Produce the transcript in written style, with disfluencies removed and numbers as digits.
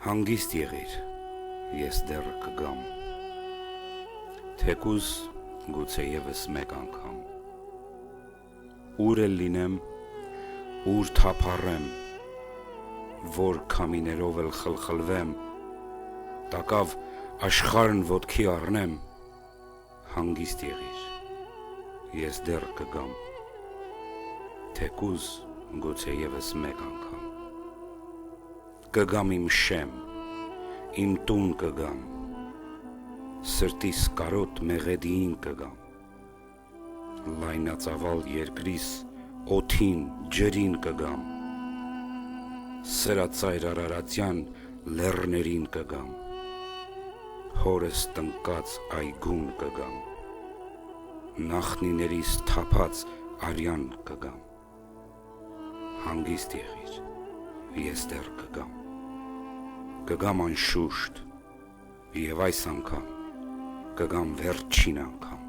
Հանգիստ եղիր, ես դեռ կգամ, թեկուզ գուցե ևս մեկ անգամ, ուր էլ լինեմ, ուր թափառեմ, որ քամիներով էլ խլխլվեմ, տակավ աշխարհն ոտքի առնեմ, հանգիստ եղիր, ես դեռ կգամ, թեկուզ գուցե ևս մեկ անգամ, կգամ իմ շեմ, իմ տուն կգամ, սրտիս կարոտ մեղեդիին կգամ, լայնածավալ երկրիս օդին, ջրին կգամ, սրածայր արարատյան լեռներին կգամ, հորս տնկած այգուն կգամ, նախնիներիս թափած արյան կգամ, հանգիստ եղիր, ես դեռ կգամ անշուշտ, և այս անգամ կգամ վերջին անգամ,